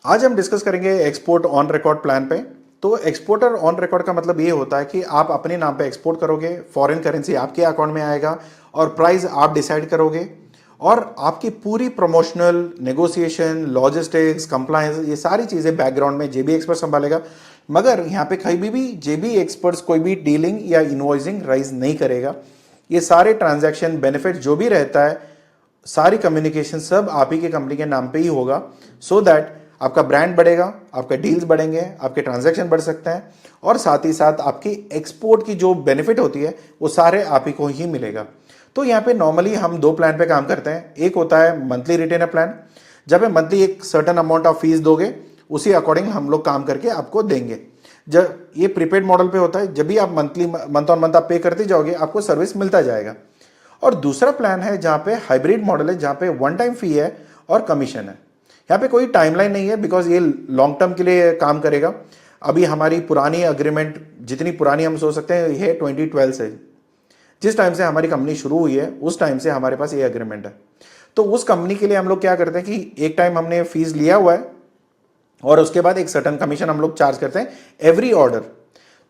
आज हम डिस्कस करेंगे एक्सपोर्ट ऑन रिकॉर्ड प्लान पे। तो एक्सपोर्टर ऑन रिकॉर्ड का मतलब ये होता है कि आप अपने नाम पे एक्सपोर्ट करोगे, फॉरेन करेंसी आपके अकाउंट में आएगा और प्राइस आप डिसाइड करोगे और आपकी पूरी प्रमोशनल नेगोशिएशन, लॉजिस्टिक्स, कंप्लायंस, ये सारी चीज़ें बैकग्राउंड में जेबी एक्सपर्ट संभालेगा। मगर यहाँ पे कहीं भी जेबी एक्सपर्ट्स कोई भी डीलिंग या इनवॉइसिंग राइज नहीं करेगा। ये सारे ट्रांजैक्शन बेनिफिट जो भी रहता है, सारी कम्युनिकेशन सब आप ही के कंपनी के नाम पे ही होगा, सो दैट आपका ब्रांड बढ़ेगा, आपके डील्स बढ़ेंगे, आपके ट्रांजैक्शन बढ़ सकते हैं और साथ ही साथ आपकी एक्सपोर्ट की जो बेनिफिट होती है वो सारे आप ही को ही मिलेगा। तो यहाँ पे नॉर्मली हम दो प्लान पे काम करते हैं। एक होता है मंथली रिटेनर प्लान, जब पे मंथली एक सर्टन अमाउंट ऑफ फीस दोगे, उसी अकॉर्डिंग हम लोग काम करके आपको देंगे। जब ये प्रीपेड मॉडल पे होता है, जब भी आप मंथली मंथ ऑन मंथ आप पे करते जाओगे आपको सर्विस मिलता जाएगा। और दूसरा प्लान है जहाँ पे हाइब्रिड मॉडल है, जहाँ पे वन टाइम फी है और कमीशन है। यहाँ पे कोई टाइमलाइन नहीं है, बिकॉज ये लॉन्ग टर्म के लिए काम करेगा। अभी हमारी पुरानी अग्रीमेंट, जितनी पुरानी हम सोच सकते हैं, ये 2012 से, जिस टाइम से हमारी कंपनी शुरू हुई है उस टाइम से हमारे पास ये अग्रीमेंट है। तो उस कंपनी के लिए हम लोग क्या करते हैं कि एक टाइम हमने फीस लिया हुआ है और उसके बाद एक सर्टन कमीशन हम लोग चार्ज करते हैं एवरी ऑर्डर।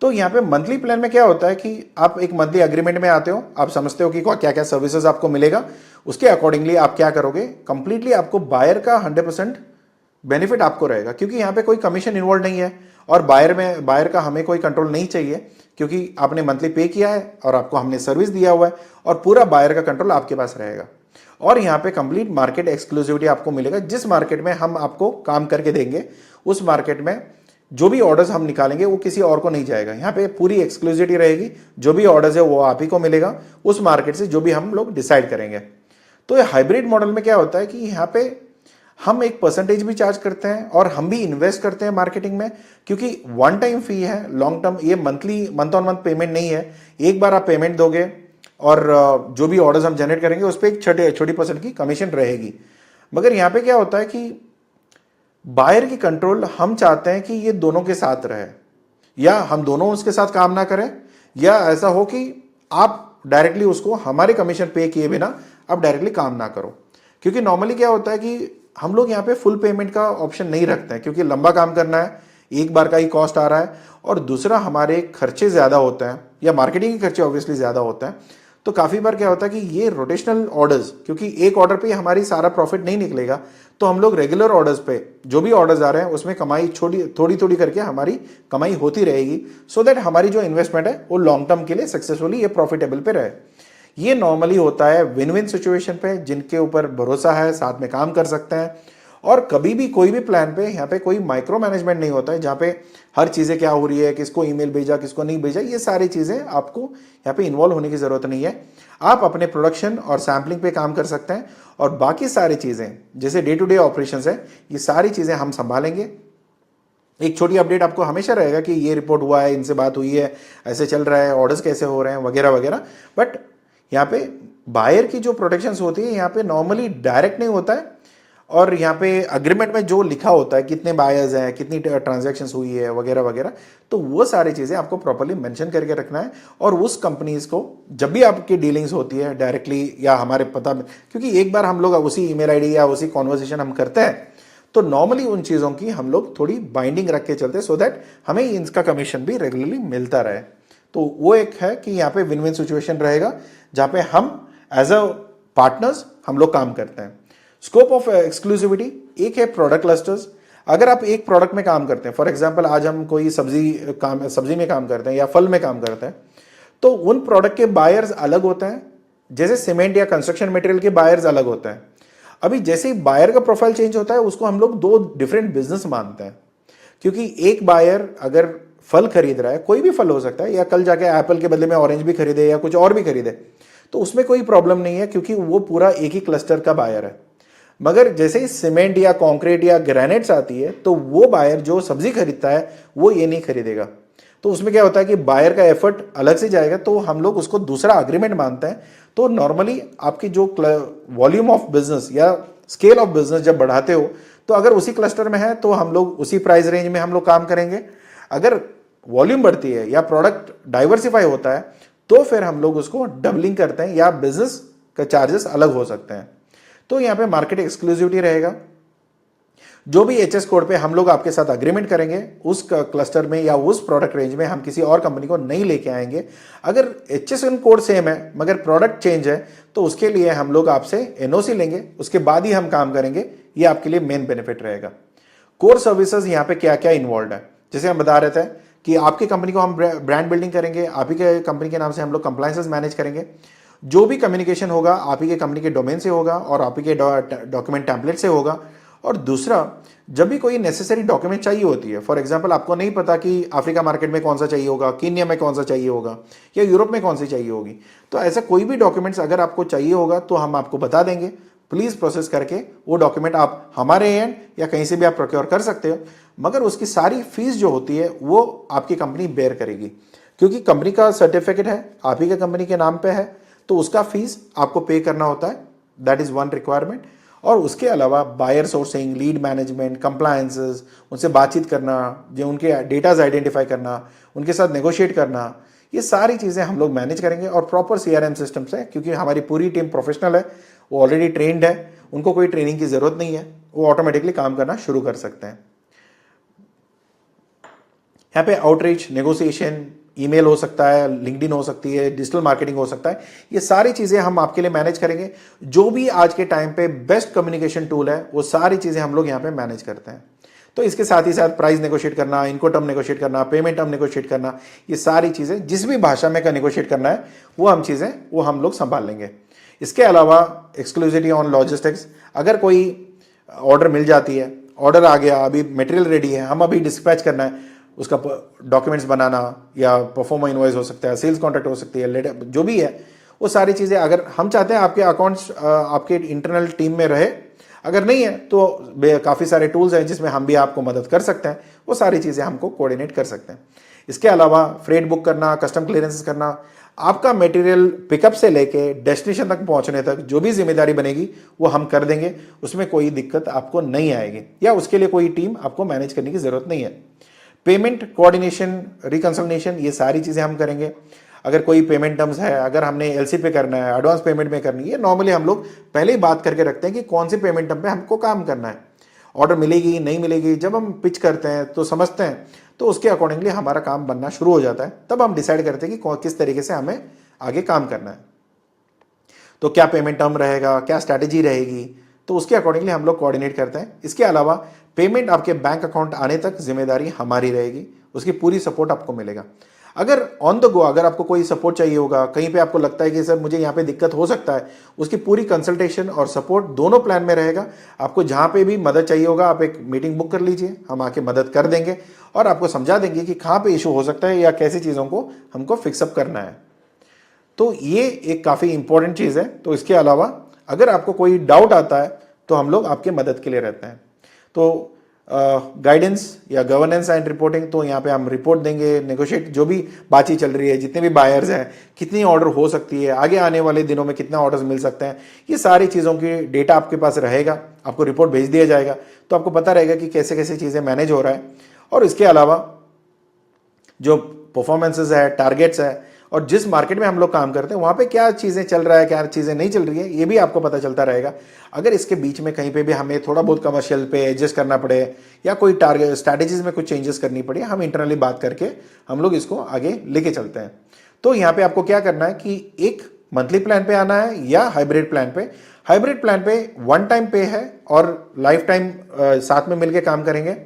तो यहाँ पे मंथली प्लान में क्या होता है कि आप एक मंथली एग्रीमेंट में आते हो, आप समझते हो कि क्या क्या सर्विसेज आपको मिलेगा, उसके अकॉर्डिंगली आप क्या करोगे, कंप्लीटली आपको बायर का 100% बेनिफिट आपको रहेगा, क्योंकि यहाँ पे कोई कमीशन इन्वॉल्व नहीं है और बायर का हमें कोई कंट्रोल नहीं चाहिए, क्योंकि आपने मंथली पे किया है और आपको हमने सर्विस दिया हुआ है और पूरा बायर का कंट्रोल आपके पास रहेगा। और यहाँ पे कंप्लीट मार्केट एक्सक्लूसिविटी आपको मिलेगा। जिस मार्केट में हम आपको काम करके देंगे, उस मार्केट में जो भी ऑर्डर्स हम निकालेंगे वो किसी और को नहीं जाएगा। यहाँ पे पूरी एक्सक्लूसिविटी रहेगी, जो भी ऑर्डर्स है वो आप ही को मिलेगा उस मार्केट से जो भी हम लोग डिसाइड करेंगे। तो ये हाइब्रिड मॉडल में क्या होता है कि यहाँ पे हम एक परसेंटेज भी चार्ज करते हैं और हम भी इन्वेस्ट करते हैं मार्केटिंग में, क्योंकि वन टाइम फी है, लॉन्ग टर्म, ये monthly month on month payment नहीं है। एक बार आप पेमेंट दोगे और जो भी ऑर्डर्स हम जनरेट करेंगे उस पर एक छोटी परसेंट की कमीशन रहेगी। मगर यहाँ पे क्या होता है कि बायर की कंट्रोल हम चाहते हैं कि ये दोनों के साथ रहे, या हम दोनों उसके साथ काम ना करें, या ऐसा हो कि आप डायरेक्टली उसको हमारे कमीशन पे किए बिना आप डायरेक्टली काम ना करो। क्योंकि नॉर्मली क्या होता है कि हम लोग यहाँ पे फुल पेमेंट का ऑप्शन नहीं रखते हैं, क्योंकि लंबा काम करना है, एक बार का ही कॉस्ट आ रहा है और दूसरा हमारे खर्चे ज़्यादा होते हैं या मार्केटिंग के खर्चे ऑब्वियसली ज़्यादा होते हैं। तो काफ़ी बार क्या होता है कि ये रोटेशनल ऑर्डर्स, क्योंकि एक ऑर्डर पे हमारी सारा प्रॉफिट नहीं निकलेगा, तो हम लोग रेगुलर ऑर्डर्स पे जो भी ऑर्डर्स आ रहे हैं उसमें कमाई थोड़ी थोड़ी करके हमारी कमाई होती रहेगी, सो दैट हमारी जो इन्वेस्टमेंट है वो लॉन्ग टर्म के लिए सक्सेसफुली ये प्रॉफिटेबल पे रहे। ये नॉर्मली होता है विन विन सिचुएशन पे, जिनके ऊपर भरोसा है साथ में काम कर सकते हैं। और कभी भी कोई भी प्लान पे यहाँ पे कोई माइक्रो मैनेजमेंट नहीं होता है, जहाँ पे हर चीज़ें क्या हो रही है, किसको ईमेल भेजा, किसको नहीं भेजा, ये सारी चीज़ें आपको यहाँ पे इन्वॉल्व होने की ज़रूरत नहीं है। आप अपने प्रोडक्शन और सैम्पलिंग पे काम कर सकते हैं और बाकी सारी चीज़ें जैसे डे टू डे ऑपरेशंस है, ये सारी चीज़ें हम संभालेंगे। एक छोटी अपडेट आपको हमेशा रहेगा कि ये रिपोर्ट हुआ है, इनसे बात हुई है, ऐसे चल रहा है, ऑर्डर्स कैसे हो रहे हैं, वगैरह वगैरह। बट यहाँ पे बायर की जो प्रोटेक्शंस होती है यहाँ पे नॉर्मली डायरेक्ट नहीं होता है, और यहाँ पे अग्रीमेंट में जो लिखा होता है कितने बायर्स हैं, कितनी ट्रांजैक्शंस हुई है, वगैरह वगैरह, तो वो सारी चीज़ें आपको प्रॉपर्ली मेंशन करके रखना है। और उस कंपनीज को जब भी आपकी डीलिंग्स होती है डायरेक्टली या हमारे पता में, क्योंकि एक बार हम लोग उसी ईमेल आईडी या उसी कॉन्वर्सेशन हम करते हैं, तो नॉर्मली उन चीज़ों की हम लोग थोड़ी बाइंडिंग रख के चलते हैं, सो दैट हमें इनका कमीशन भी रेगुलरली मिलता रहे। तो वो एक है कि यहाँ पे विन विन सिचुएशन रहेगा, जहाँ पे हम एज अ पार्टनर्स हम लोग काम करते हैं। स्कोप ऑफ एक्सक्लूसिविटी, एक है प्रोडक्ट क्लस्टर्स। अगर आप एक प्रोडक्ट में काम करते हैं, फॉर एग्जांपल आज हम कोई सब्जी में काम करते हैं या फल में काम करते हैं, तो उन प्रोडक्ट के बायर्स अलग होते हैं। जैसे सीमेंट या कंस्ट्रक्शन मटेरियल के बायर्स अलग होते हैं। अभी जैसे ही बायर का प्रोफाइल चेंज होता है, उसको हम लोग दो डिफरेंट बिजनेस मानते हैं। क्योंकि एक बायर अगर फल खरीद रहा है, कोई भी फल हो सकता है, या कल जाके एप्पल के बदले में ऑरेंज भी खरीदे या कुछ और भी खरीदे, तो उसमें कोई प्रॉब्लम नहीं है, क्योंकि वो पूरा एक ही क्लस्टर का बायर है। मगर जैसे ही सीमेंट या कंक्रीट या ग्रेनाइट्स आती है, तो वो बायर जो सब्जी खरीदता है वो ये नहीं खरीदेगा। तो उसमें क्या होता है कि बायर का एफर्ट अलग से जाएगा, तो हम लोग उसको दूसरा अग्रीमेंट मानते हैं। तो नॉर्मली आपकी जो वॉल्यूम ऑफ बिजनेस या स्केल ऑफ बिजनेस जब बढ़ाते हो, तो अगर उसी क्लस्टर में है तो हम लोग उसी प्राइस रेंज में हम लोग काम करेंगे। अगर वॉल्यूम बढ़ती है या प्रोडक्ट डाइवर्सिफाई होता है, तो फिर हम लोग उसको डबलिंग करते हैं या बिजनेस का चार्जेस अलग हो सकते हैं। तो यहाँ पे मार्केट एक्सक्लूसिविटी रहेगा। जो भी एचएस कोड पे हम लोग आपके साथ अग्रीमेंट करेंगे उस क्लस्टर में या उस प्रोडक्ट रेंज में हम किसी और कंपनी को नहीं लेके आएंगे। अगर एचएसएन कोड सेम है मगर प्रोडक्ट चेंज है तो उसके लिए हम लोग आपसे एनओसी लेंगे, उसके बाद ही हम काम करेंगे। ये आपके लिए मेन बेनिफिट रहेगा। कोर सर्विसेज यहाँ पे क्या क्या इन्वॉल्व है, जैसे हम बता रहे थे कि आपकी कंपनी को हम ब्रांड बिल्डिंग करेंगे, आप ही के कंपनी के नाम से हम लोग कंप्लायंसेस मैनेज करेंगे। जो भी कम्युनिकेशन होगा आप ही के कंपनी के डोमेन से होगा और आप ही के डॉक्यूमेंट टेम्पलेट से होगा। और दूसरा, जब भी कोई नेसेसरी डॉक्यूमेंट चाहिए होती है, फॉर एग्जांपल आपको नहीं पता कि अफ्रीका मार्केट में कौन सा चाहिए होगा, कीनिया में कौन सा चाहिए होगा या यूरोप में कौन सी चाहिए होगी, तो ऐसा कोई भी डॉक्यूमेंट्स अगर आपको चाहिए होगा तो हम आपको बता देंगे। प्लीज़ प्रोसेस करके वो डॉक्यूमेंट आप हमारे एंड या कहीं से भी आप प्रोक्योर कर सकते हो, मगर उसकी सारी फीस जो होती है वो आपकी कंपनी बेयर करेगी, क्योंकि कंपनी का सर्टिफिकेट है आप ही के कंपनी के नाम पे है, तो उसका फीस आपको पे करना होता है। That is one requirement. और उसके अलावा buyer sourcing, lead management, compliances, उनसे बातचीत करना, जो उनके डेटाज आइडेंटिफाई करना, उनके साथ नेगोशिएट करना, ये सारी चीज़ें हम लोग मैनेज करेंगे। और प्रॉपर सीआरएम सिस्टम्स है, क्योंकि हमारी पूरी टीम प्रोफेशनल है, वो ऑलरेडी ट्रेंड है, उनको कोई ट्रेनिंग की ज़रूरत नहीं है, वो ऑटोमेटिकली काम करना शुरू कर सकते हैं। यहाँ पे आउटरीच, नेगोशिएशन, ईमेल हो सकता है, लिंक्डइन हो सकती है, डिजिटल मार्केटिंग हो सकता है, ये सारी चीज़ें हम आपके लिए मैनेज करेंगे। जो भी आज के टाइम पे बेस्ट कम्युनिकेशन टूल है वो सारी चीज़ें हम लोग यहाँ पे मैनेज करते हैं। तो इसके साथ ही साथ प्राइस नेगोशिएट करना, इनको टर्म नेगोशिएट करना, पेमेंट टर्म नेगोशिएट करना, ये सारी चीज़ें जिस भी भाषा में का नेगोशिएट करना है वो हम लोग संभाल लेंगे। इसके अलावा एक्सक्लूसिविटी ऑन लॉजिस्टिक्स, अगर कोई ऑर्डर मिल जाती है, ऑर्डर आ गया, अभी मटेरियल रेडी है, हम अभी डिस्पैच करना है, उसका डॉक्यूमेंट्स बनाना या परफॉर्मा इनवॉइस हो सकता है, सेल्स कॉन्ट्रैक्ट हो सकती है, लेटर जो भी है वो सारी चीज़ें अगर हम चाहते हैं आपके अकाउंट्स आपके इंटरनल टीम में रहे, अगर नहीं है तो काफ़ी सारे टूल्स हैं जिसमें हम भी आपको मदद कर सकते हैं, वो सारी चीज़ें हमको कोऑर्डिनेट कर सकते हैं। इसके अलावा फ्रेट बुक करना, कस्टम क्लियरेंसेस करना, आपका मटेरियल पिकअप से लेके डेस्टिनेशन तक पहुंचने तक जो भी जिम्मेदारी बनेगी वो हम कर देंगे, उसमें कोई दिक्कत आपको नहीं आएगी या उसके लिए कोई टीम आपको मैनेज करने की ज़रूरत नहीं है। पेमेंट कोऑर्डिनेशन, रिकंसल्टेशन, ये सारी चीज़ें हम करेंगे। अगर कोई पेमेंट टर्म्स है, अगर हमने एलसी पे करना है, एडवांस पेमेंट में करनी है, नॉर्मली हम लोग पहले ही बात करके रखते हैं कि कौन सी पेमेंट टर्म पे हमको काम करना है, ऑर्डर मिलेगी नहीं मिलेगी। जब हम पिच करते हैं तो समझते हैं, तो उसके अकॉर्डिंगली हमारा काम बनना शुरू हो जाता है। तब हम डिसाइड करते हैं कि किस तरीके से हमें आगे काम करना है, तो क्या पेमेंट टर्म रहेगा, क्या स्ट्रैटेजी रहेगी, तो उसके अकॉर्डिंगली हम लोग कोऑर्डिनेट करते हैं। इसके अलावा पेमेंट आपके बैंक अकाउंट आने तक जिम्मेदारी हमारी रहेगी, उसकी पूरी सपोर्ट आपको मिलेगा। अगर ऑन द गो अगर आपको कोई सपोर्ट चाहिए होगा, कहीं पे आपको लगता है कि सर मुझे यहाँ पे दिक्कत हो सकता है, उसकी पूरी कंसल्टेशन और सपोर्ट दोनों प्लान में रहेगा। आपको जहाँ पे भी मदद चाहिए होगा आप एक मीटिंग बुक कर लीजिए, हम आके मदद कर देंगे और आपको समझा देंगे कि कहाँ पे इशू हो सकता है या कैसी चीज़ों को हमको फिक्सअप करना है। तो ये एक काफ़ी इंपॉर्टेंट चीज़ है। तो इसके अलावा अगर आपको कोई डाउट आता है तो हम लोग आपके मदद के लिए रहते हैं। तो गाइडेंस या गवर्नेंस एंड रिपोर्टिंग, तो यहाँ पे हम रिपोर्ट देंगे, नेगोशिएट जो भी बातचीत चल रही है, जितने भी बायर्स हैं, कितनी ऑर्डर हो सकती है, आगे आने वाले दिनों में कितना ऑर्डर्स मिल सकते हैं, ये सारी चीज़ों की डेटा आपके पास रहेगा, आपको रिपोर्ट भेज दिया जाएगा, तो आपको पता रहेगा कि कैसे कैसे चीज़ें मैनेज हो रहा है। और इसके अलावा जो परफॉर्मेंसेज है, टारगेट्स है और जिस मार्केट में हम लोग काम करते हैं वहाँ पे क्या चीज़ें चल रहा है, क्या चीज़ें नहीं चल रही है, ये भी आपको पता चलता रहेगा। अगर इसके बीच में कहीं पे भी हमें थोड़ा बहुत कमर्शियल पे एडजस्ट करना पड़े या कोई टारगेट स्ट्रैटेजीज में कुछ चेंजेस करनी पड़े, हम इंटरनली बात करके हम लोग इसको आगे लेके चलते हैं। तो यहाँ पे आपको क्या करना है कि एक मंथली प्लान पे आना है या हाइब्रिड प्लान पे। हाइब्रिड प्लान पे वन टाइम पे है और लाइफ टाइम साथ में मिलकर काम करेंगे,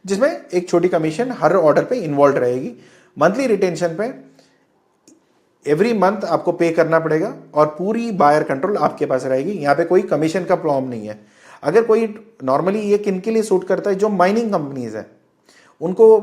जिसमें एक छोटी कमीशन हर ऑर्डर पे इन्वॉल्व रहेगी। मंथली रिटेंशन पे एवरी मंथ आपको पे करना पड़ेगा और पूरी बायर कंट्रोल आपके पास रहेगी। यहाँ पे कोई कमीशन का प्रॉब्लम नहीं है। अगर कोई नॉर्मली ये किन के लिए सूट करता है, जो माइनिंग कंपनीज है, उनको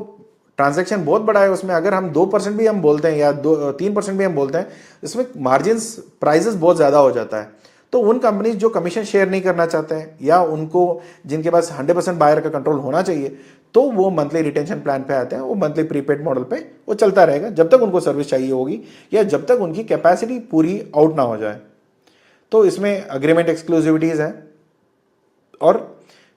ट्रांजैक्शन बहुत बड़ा है, उसमें अगर हम 2% भी हम बोलते हैं या 3% भी हम बोलते हैं, इसमें मार्जिन्स प्राइसेस बहुत ज़्यादा हो जाता है। तो उन कंपनीज जो कमीशन शेयर नहीं करना चाहते हैं या उनको जिनके पास 100% बायर का कंट्रोल होना चाहिए, तो वो मंथली रिटेंशन प्लान पे आते हैं। वो मंथली प्रीपेड मॉडल पे वो चलता रहेगा जब तक उनको सर्विस चाहिए होगी या जब तक उनकी कैपेसिटी पूरी आउट ना हो जाए। तो इसमें अग्रीमेंट एक्सक्लूसिविटीज़ हैं और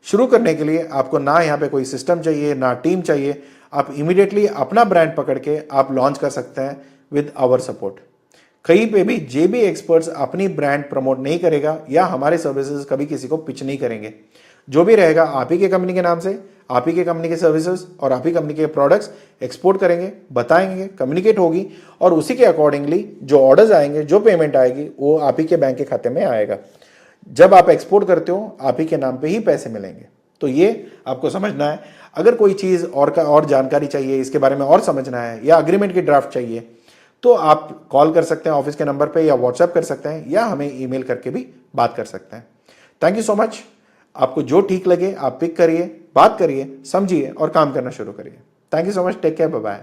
शुरू करने के लिए आपको ना यहाँ पे कोई सिस्टम चाहिए ना टीम चाहिए, आप इमीडिएटली अपना ब्रांड पकड़ के आप लॉन्च कर सकते हैं विद आवर सपोर्ट। कहीं पे भी जेबी एक्सपर्ट्स अपनी ब्रांड प्रमोट नहीं करेगा या हमारे सर्विसेज कभी किसी को पिच नहीं करेंगे। जो भी रहेगा आप ही के कंपनी के नाम से, आप ही के कंपनी के सर्विसेज और आप ही कंपनी के प्रोडक्ट्स एक्सपोर्ट करेंगे, बताएंगे, कम्युनिकेट होगी और उसी के अकॉर्डिंगली जो ऑर्डर्स आएंगे, जो पेमेंट आएगी वो आप ही के बैंक के खाते में आएगा। जब आप एक्सपोर्ट करते हो आप ही के नाम पे ही पैसे मिलेंगे। तो ये आपको समझना है। अगर कोई चीज़ और जानकारी चाहिए, इसके बारे में और समझना है या अग्रीमेंट की ड्राफ्ट चाहिए तो आप कॉल कर सकते हैं ऑफिस के नंबर पे या व्हाट्सएप कर सकते हैं या हमें ईमेल करके भी बात कर सकते हैं। Thank you so much. आपको जो ठीक लगे आप पिक करिए, बात करिए, समझिए और काम करना शुरू करिए। Thank you so much. Take care, bye bye.